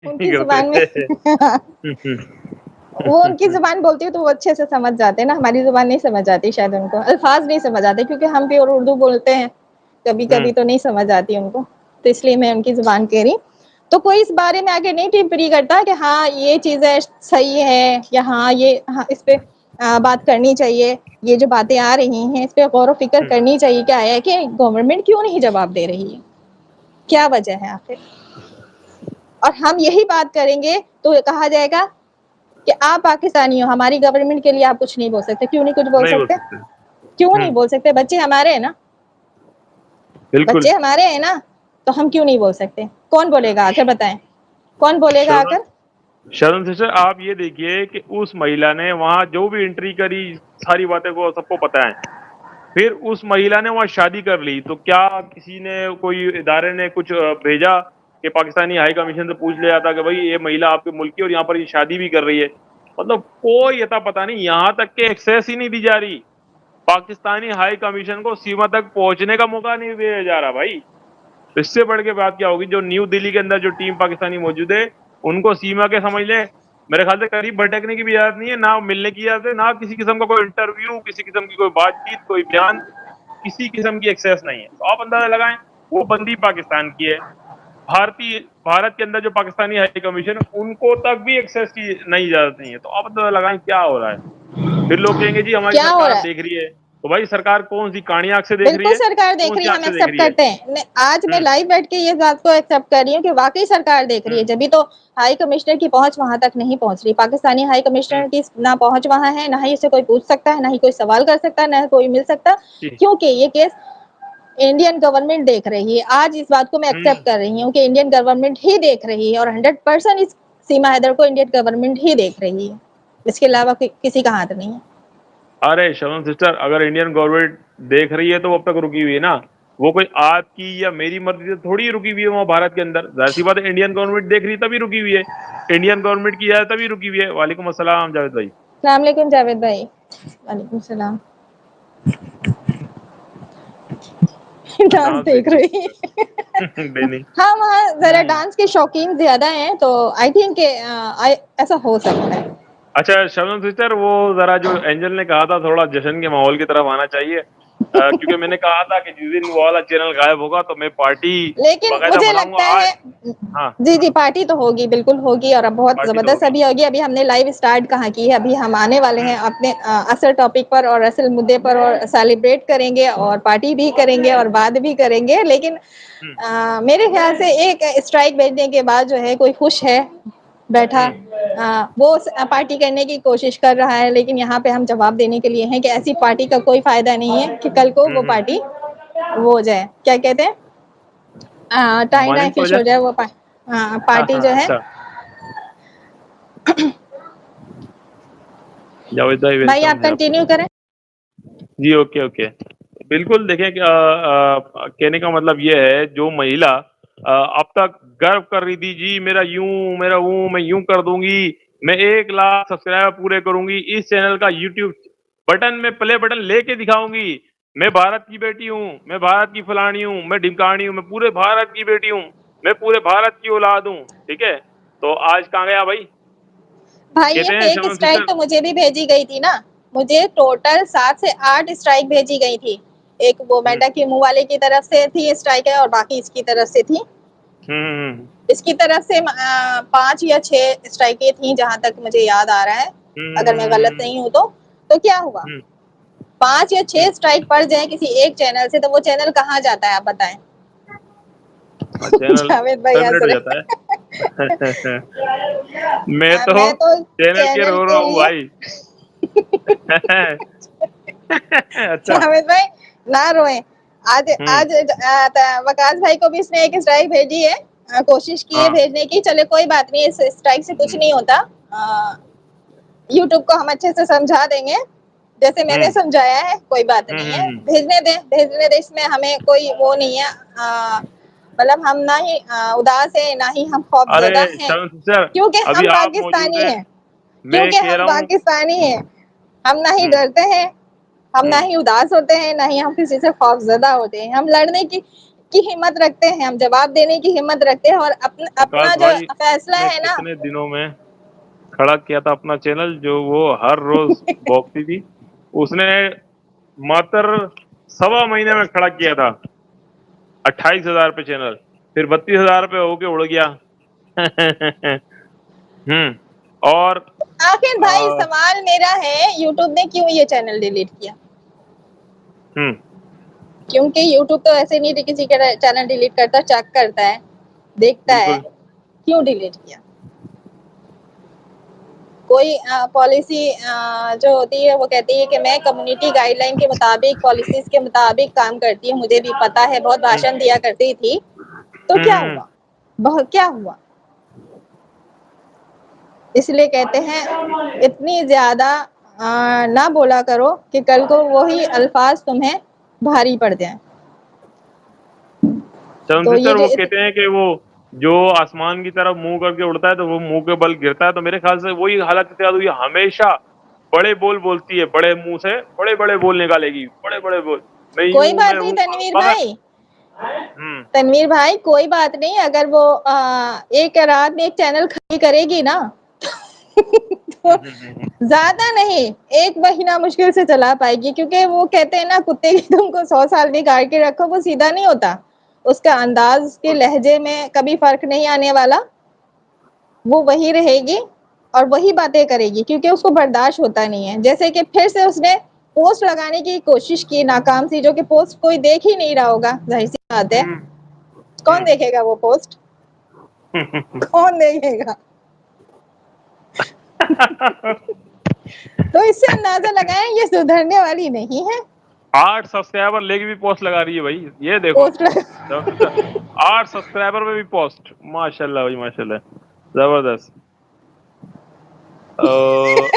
उनकी करते ज़ुबान में वो उनकी ज़ुबान बोलती है तो वो अच्छे से समझ जाते हैं ना, हमारी ज़ुबान नहीं समझ आती शायद उनको, अल्फ़ाज़ नहीं समझ आते क्योंकि हम प्योर उर्दू बोलते हैं, कभी-कभी तो नहीं समझ आती उनको, तो इसलिए मैं उनकी ज़ुबान कह रही। तो कोई इस बारे में आके नहीं टिप्पणी करता कि हाँ, ये चीज़ें सही है या हाँ, ये हाँ, इस पे बात करनी चाहिए, ये जो बातें आ रही हैं, इस पे गौर-व-फ़िक्र करनी चाहिए, क्या है कि गवर्नमेंट क्यों नहीं जवाब दे रही है? क्या वजह है आखिर? और हम यही बात करेंगे तो कहा जाएगा कि आप पाकिस्तानी हो, हमारी गवर्नमेंट के लिए आप कुछ नहीं बोल सकते, क्यों नहीं कुछ बोल नहीं बोल सकते? सकते। क्यों नहीं बोल सकते? बच्चे हमारे हैं ना, बिल्कुल। बच्चे हमारे हैं ना, तो हम क्यों नहीं बोल सकते? कौन बोलेगा आकर बताएं? कौन बोलेगा शर्म आकर? शर्म सिस्टर, आप ये देखिए कि उस महिला ने वहाँ जो भी एंट्री करी, सारी बातें को सबको पता है। फिर उस महिला ने वहाँ शादी कर ली, तो क्या किसी ने, कोई इदारे ने कुछ भेजा कि पाकिस्तानी हाई कमीशन से पूछ लिया था कि भाई ये महिला आपके मुल्क की और यहाँ पर ये शादी भी कर रही है? मतलब कोई अता पता नहीं, यहाँ तक के एक्सेस ही नहीं दी जा रही। पाकिस्तानी हाई कमीशन को सीमा तक पहुंचने का मौका नहीं दिया जा रहा भाई। तो इससे बढ़ के बात क्या होगी? जो न्यू दिल्ली के अंदर जो टीम पाकिस्तानी मौजूद है, उनको सीमा के समझ ले, मेरे ख्याल से करीब भटकने की भी इजाजत नहीं है, ना मिलने की इजाजत है, ना किसी किस्म का कोई इंटरव्यू, किसी किस्म की कोई बातचीत, कोई बयान, किसी किस्म की एक्सेस नहीं है। तो आप अंदाजा लगाएं, वो बंदी पाकिस्तान की है। भारतीय भारत के अंदर जो पाकिस्तानी हाई कमीशन है, उनको तक भी एक्सेस की नई इजाजत नहीं है। तो आप अंदाजा लगाएं क्या हो रहा है। फिर लोग कहेंगे जी हमारी क्या हो सरकार रहा है? देख रही है। तो भाई सरकार कौन सी काणी आंख से देख रही बिल्कुल है, सरकार देख कौन रही सी है, आंख हम से देख एक्सेप्ट रही है? करते हैं। आज मैं हम्म लाइव बैठ के ये बात को एक्सेप्ट कर रही हूँ कि वाकई सरकार देख रही है, हम्म जब भी तो हाई कमिश्नर की पहुंच वहां तक नहीं पहुंच रही। पाकिस्तानी हाई हम्म कमिश्नर की ना पहुंच वहां है, ना ही इसे कोई पूछ सकता है, ना ही कोई सवाल कर सकता है, ना कोई मिल सकता, जी। क्योंकि ये केस इंडियन गवर्नमेंट देख रही है। आज इस बात को मैं हम्म एक्सेप्ट कर रही हूँ कि इंडियन गवर्नमेंट ही देख रही है और 100% इस सीमा हैदर को इंडियन गवर्नमेंट ही देख रही है, इसके अलावा किसी का हाथ नहीं है। अरे शबनम सिस्टर, अगर इंडियन गवर्नमेंट देख रही है तो वो अब तक रुकी हुई है ना। वो कोई आपकी या मेरी मर्जी से थोड़ी रुकी हुई है वहाँ भारत के अंदर। जाहिर सी बात है, इंडियन गवर्नमेंट देख रही है तभी रुकी हुई है। इंडियन गवर्नमेंट की इजाजत तभी रुकी हुई है। वालेकुम अस्सलाम जावेद भाई। अस्सलाम वालेकुम जावेद भाई। वालेकुम सलाम। डांस डांस देख देख रही रही है। है बेनी। हाँ, वहाँ जरा हम्म। डांस के शौकीन ज्यादा हैं, तो आई थिंक ऐसा हो सकता है। अच्छा शबनम सिस्टर, वो जरा जो एंजल ने कहा था थोड़ा जश्न के माहौल की तरफ आना चाहिए। क्योंकि मैंने कहा था कि जिस दिन वो वाला चैनल गायब होगा तो मैं पार्टी लेकिन बाकायदा मुझे मनाऊंगा लगता आज। है हाँ, जी जी, पार्टी तो होगी, बिल्कुल होगी, और अब बहुत पार्टी तो जबरदस्त होगी। अभी होगी। अभी हमने लाइव स्टार्ट कहाँ की है, अभी हम आने वाले हैं हम्म अपने असल टॉपिक पर और असल मुद्दे पर, और सेलिब्रेट करेंगे और पार्टी भी करेंगे और बात भी करेंगे। लेकिन हम्म मेरे ख्याल से एक स्ट्राइक भेजने के बाद जो है कोई खुश है बैठा, हम्म वो पार्टी करने की कोशिश कर रहा है, लेकिन यहाँ पे हम जवाब देने के लिए हैं कि ऐसी पार्टी का कोई फायदा नहीं है कि कल को वो हम्म। पार्टी वो हो जाए, क्या कहते हैं, टाई डाई माइंड पड़ फिश जा। हो जाए वो हाँ पार्टी हाँ, जो है। अच्छा। जावेद भाई भाई वेलकम आप है आपका। कंटिन्यू करें। जी ओके ओके। बिल्कुल देखें कि कहने का मतलब ये है, जो महिला अब तक गर्व कर रही थी जी मेरा यूं मेरा वो मैं यूं कर दूंगी, मैं 1 लाख सब्सक्राइबर पूरे करूंगी, इस चैनल का यूट्यूब बटन में प्ले बटन लेके दिखाऊंगी, मैं भारत की बेटी हूँ, मैं भारत की फलानी हूँ, मैं ढिमकानी हूँ, मैं पूरे भारत की बेटी हूँ, मैं पूरे भारत की औलाद हूँ। ठीक है, तो आज कहाँ गया भाई? भाई ये कहते हैं फेक शर्मन स्ट्राइक सिस्टर। तो मुझे भी भेजी गई थी ना, मुझे टोटल 7 से 8 स्ट्राइक भेजी गई थी। एक वो हम्म मेंढक के मुंह वाले की तरफ से थी स्ट्राइक है, और बाकी इसकी तरफ से थी। हम्म इसकी तरफ से 5 या 6 स्ट्राइकें थी जहां तक मुझे याद आ रहा है, अगर मैं गलत हम्म नहीं हूं तो क्या हुआ? हम्म 5 या 6 स्ट्राइक पड़ जाए किसी एक चैनल से तो वो चैनल कहाँ जाता है, आप बताएं। चैनल जावेद भाई हंस टर्मिनेट हो रहे। जाता है। मैं तो मैं तो चैनल के चैनल रो रहा के हूँ लिए भाई। अच्छा। जावेद भाई ना रोएं। आज हम्म आज वकास भाई को भी इसने एक स्ट्राइक भेजी है, कोशिश की है हाँ भेजने की। चले कोई बात नहीं, इस स्ट्राइक से कुछ हम्म नहीं होता। यूट्यूब को हम अच्छे से समझा देंगे, जैसे मैंने हम्म समझाया है, कोई बात नहीं है। हम्म। भेजने दे, इसमें हमें कोई वो नहीं है। मतलब हम ना ही उदास है, ना ही हम अरे खौफजदा हैं, शरण सर, क्योंकि अभी हम आप मौजूद पाकिस्तानी हैं, हैं। मैं क्योंकि कह हम रहा हूँ। पाकिस्तानी हैं, हम ना ही हम्म डरते हैं, हम ना हम्म ही उदास होते हैं, ना ही हम किसी से खौफजदा होते हैं। हम लड़ने की की हिम्मत रखते हैं, हम जवाब देने की हिम्मत रखते हैं और विकास अपना जो भाई फैसला ने है ना। कितने दिनों में खड़ा किया था अपना चैनल, जो वो हर रोज भोगती थी, उसने मात्र 1.25 महीने में खड़ा किया था 28,000 पे चैनल, फिर 32,000 पे होके उड़ गया। और आखिर भाई अ, सवाल मेरा है, यूट्यूब ने क्यों ये चैनल डिलीट किया? हम्म क्योंकि यूट्यूब तो ऐसे नहीं किसी का चैनल डिलीट करता, चेक करता है, देखता है। बिल्कुल। क्यों डिलीट किया? कोई पॉलिसी जो होती है वो कहती है कि मैं कम्युनिटी गाइडलाइन के मुताबिक, पॉलिसीज के मुताबिक काम करती हूँ, मुझे भी पता है, बहुत हम्म भाषण दिया करती थी। तो हम्म क्या हम्म, हुआ? बहुत क्या हुआ? इसलिए कहते हैं इतनी ज्यादा ना बोला करो कि कल को वही अल्फाज तुम्हें भारी पड़ जाए। चरण तो ये सिस्टर जो वो कहते हैं कि वो जो आसमान की तरफ मुंह करके उड़ता है तो वो मुंह के बल गिरता है, तो मेरे ख्याल से वही हालत इत्याद हुई। हमेशा बड़े बोल बोलती है, बड़े मुंह से बड़े बड़े बोल निकालेगी, बड़े बड़े बोल, कोई मैं बात नहीं हूँ, तनवीर मगर भाई, हम्म तनवीर भाई कोई बात नहीं, अगर वो एक रात में एक चैनल खाली करेगी ना तो ज्यादा नहीं, 1 महीना मुश्किल से चला पाएगी, क्योंकि वो कहते हैं ना, कुत्ते की तुमको 100 साल भी गाड़ के रखो वो सीधा नहीं होता। उसका अंदाज, उसके लहजे में कभी फर्क नहीं आने वाला, वो वही रहेगी और वही बातें करेगी, क्योंकि उसको बर्दाश्त होता नहीं है। जैसे कि फिर से उसने पोस्ट लगाने की कोशिश की, नाकाम सी, जो कि पोस्ट कोई देख ही नहीं रहा होगा, जाहिर सी बात है। हम्म कौन देखेगा वो पोस्ट? कौन देखेगा? तो इससे अंदाजा लगाएं ये सुधरने वाली नहीं है। 8 सब्सक्राइबर लेके भी पोस्ट लगा रही है भाई, ये देखो। पोस्ट लगा। चरण सिस्टर 8 सब्सक्राइबर में भी पोस्ट, माशाल्लाह भाई माशाल्लाह, जबरदस्त।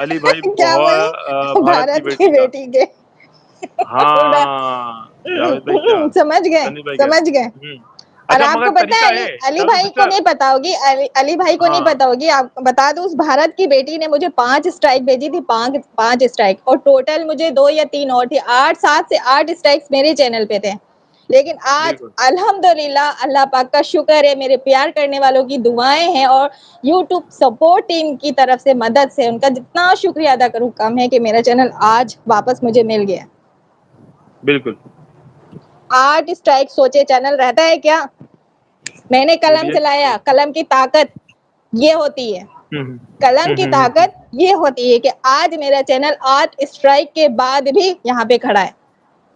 अली भाई क्या बोले? भारत की भारत की बेटी का। बेटी के उड़ा। हाँ, जावेद भाई क्या, समझ गए, सनी भाई क्या। समझ गए। और अच्छा, आपको मगर पता है, तरीका अली है अली चरण भाई को सिस्टर। नहीं पता होगी, अली भाई को नहीं हाँ, पता होगी, आप बता दो, उस भारत की बेटी ने मुझे 5 स्ट्राइक भेजी थी, 5 स्ट्राइक, और टोटल मुझे 2 या 3 और थी, 7 से 8 स्ट्राइक्स मेरे चैनल पे थे। लेकिन आज बिल्कुल अल्हम्दुलिल्लाह, अल्लाह पाक का शुक्र है, मेरे प्यार करने वालों की दुआएं हैं, और यूट्यूब सपोर्ट टीम की तरफ से मदद से, उनका जितना शुक्रिया अदा करूं कम है, कि मेरा चैनल आज वापस मुझे मिल गया। बिल्कुल। 8 स्ट्राइक, सोचे चैनल रहता है क्या? मैंने कलम पीडीएफ। चलाया, कलम की ताकत ये होती है, हम्म कलम की हम्म। ताकत ये होती है कि आज मेरा चैनल 8 स्ट्राइक के बाद भी यहाँ पे खड़ा है,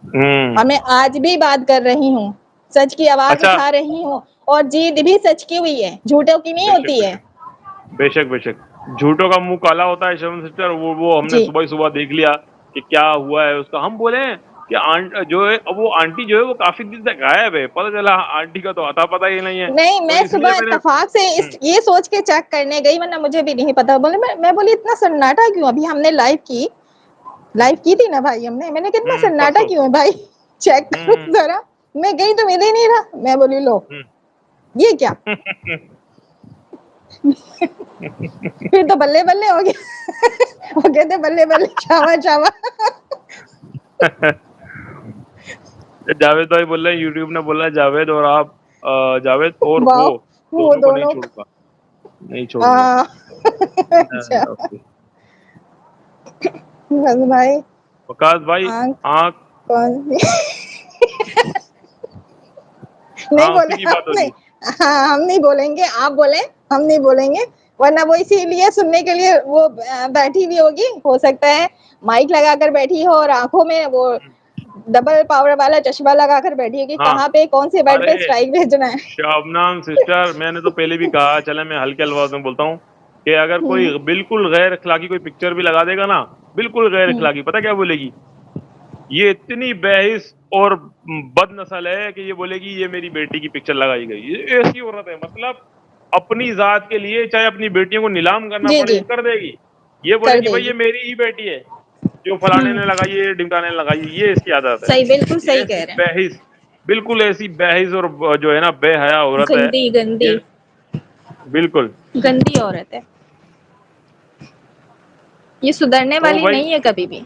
हम्म। और मैं आज भी बात कर रही हूँ, सच की आवाज अच्छा, उठा रही हूँ, और जीत भी सच की हुई है, झूठों की नहीं बेशक होती है। बेशक, बेशक बेशक, झूठों का मुंह काला होता है शर्म सिस्टर। वो हमने जी। सुबह ही सुबह देख लिया कि क्या हुआ है उसका। हम बोले कि जो है, अब वो आंटी जो है वो काफी दिन तक गायब है, पता चला आंटी का तो अता पता ही नहीं है, नहीं, तो मैं इसलिए सुबह मैंने इत्तेफाक से ये सोच के चेक करने गई, वरना मुझे भी नहीं पता। बोले, मैं बोली इतना सन्नाटा क्यों? अभी हमने लाइव की थी ना भाई हमने, मैंने कितना सन्नाटा परसों। क्यों है भाई? चेक करो हम्म जरा। मैं गई तो मिल ही नहीं रहा, मैं बोली लो, हम्म ये क्या? फिर तो बल्ले बल्ले हो गया। वो कहते बल्ले बल्ले शावा शावा। जावेद भाई बोल रहे हैं, यूट्यूब ने बोला है जावेद और आप, जावेद और वो वाह, वो दोनों को नहीं दोनों। छोड़ूंगा, नहीं छोड़ूंगा। हाँ। अच्छा। ओके। बस भाई। वकास भाई, आंख आँख। कौन सी? नहीं हाँ, उसी बोले की हम बात हो रही नहीं। है। हाँ, हम नहीं बोलेंगे, आप बोले, हम नहीं बोलेंगे। वरना वो इसीलिए सुनने के लिए वो बैठी भी होगी, हो सकता है माइक लगाकर बैठी हो, और आंखों में वो डबल पावर वाला चश्मा लगाकर बैठी होगी, हाँ, कहाँ पे कौन से बेड पे अरे स्ट्राइक भेजना है। शबनम सिस्टर, मैंने तो पहले भी कहा, चले मैं हल्के अल्फाज में बोलता हूँ कि अगर कोई हम्म। बिल्कुल गैर अखलाकी कोई पिक्चर भी लगा देगा ना, बिल्कुल गैर हम्म। अखलाकी, पता क्या बोलेगी? ये इतनी बहस और बदनस्ल है कि ये बोलेगी ये मेरी बेटी की पिक्चर लगाई गई। ये ऐसी औरत है, मतलब अपनी जात के लिए चाहे अपनी बेटियों को नीलाम करना जी पड़े जी, ये कर देगी। ये कर बोलेगी भाई ये देगी। मेरी ही बेटी है, जो फलाने ने लगाई है, ढिमकाने ने लगाई है, ये इसकी आदत है। सही, बिल्कुल ये सही ऐसी कह रहे हैं। बहस, बिल्कुल ऐसी बहस और जो है ना बेहया औरत है गंदी गंदी, ये, बिल्कुल। गंदी औरत है, ये सुधरने तो वाली भाई, नहीं है कभी भी।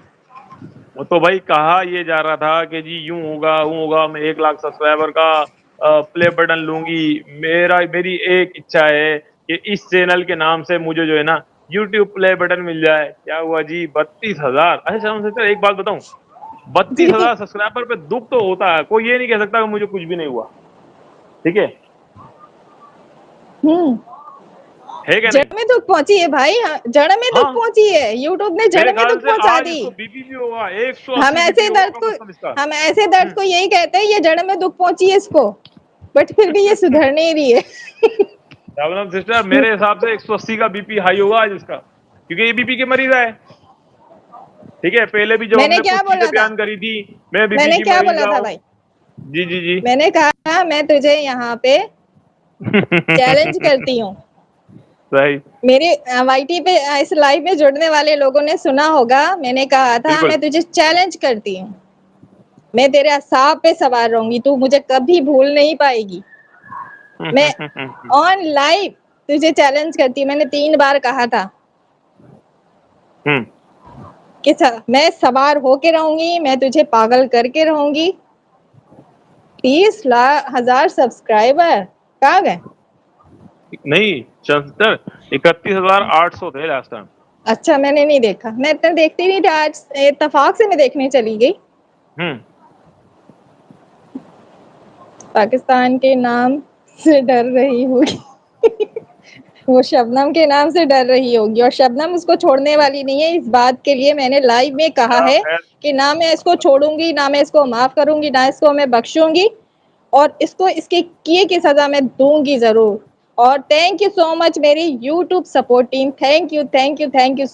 वो तो भाई कहा ये जा रहा था कि जी यूं होगा वो होगा, मैं 1 लाख सब्सक्राइबर का प्ले बटन लूंगी। मेरी एक इच्छा है कि इस चैनल के नाम से मुझे जो है ना यूट्यूब प्ले बटन मिल जाए। क्या हुआ जी, 32,000। अच्छा शाम से एक बात बताऊं, बत्तीस जी। हजार सब्सक्राइबर पे दुख तो होता है, कोई ये नहीं कह सकता कि मुझे कुछ भी नहीं हुआ। ठीक हम्म। है क्या नहीं? जड़ में दुख पहुंची है भाई, हाँ, जड़ में दुख हाँ, पहुंची है, यूट्यूब ने जड़ मेरे में ख्याल दुख से पहुंचा आज दी। इसको बीपी भी होगा, हम 180 बीपी ऐसे होगा दर्द कम को से कम इसका। हम ऐसे दर्द को यही कहते हैं, ये जड़ में दुख पहुंची है इसको, बट फिर भी ये सुधर नहीं रही है। प्रॉब्लम सिस्टर, मेरे हिसाब से 180 का बीपी हाई होगा आज इसका, क्योंकि ये बीपी के मरीज है। ठीक है, पहले भी जब मैंने हमने क्या कुछ चीजें बोला था, बयान करी थी, मैं बीपी मैंने की क्या मरीज बोला रहा था हूँ। भाई, जी जी जी। मैंने कहा मैं तुझे यहाँ पे चैलेंज करती हूँ। सही। मेरे वाईटी पे इस लाइव में जुड़ने वाले लोगों ने सुना होगा, मैंने कहा था बिल्कुल। मैं तुझे चैलेंज करती हूँ, मैं तेरे असाब पे सवार रहूंगी, तू मुझे कभी भूल नहीं पाएगी। मैं ऑन लाइव तुझे चैलेंज करती हूँ, मैंने 3 बार कहा था हम्म। कि मैं सवार होके रहूंगी, मैं तुझे पागल करके रहूंगी। 30,000 सब्सक्राइबर कहाँ गए? नहीं सिस्टर, 31,800 थे लास्ट टाइम। अच्छा मैंने नहीं देखा, मैं इतना देखती नहीं थी, आज इत्तेफाक से मैं देखने चली गई। हम्म। पाकिस्तान के नाम से डर रही होगी। वो शबनम के नाम से डर रही होगी, और शबनम उसको छोड़ने वाली नहीं है। इस बात के लिए मैंने लाइव में कहा है खैर। कि ना मैं इसको छोड़ूंगी, ना मैं इसको माफ करूंगी, ना इसको मैं बख्शूंगी, और इसको इसके किए की सजा मैं दूंगी जरूर। और थैंक यू सो मच मेरी YouTube support team, thank you thank you thank you.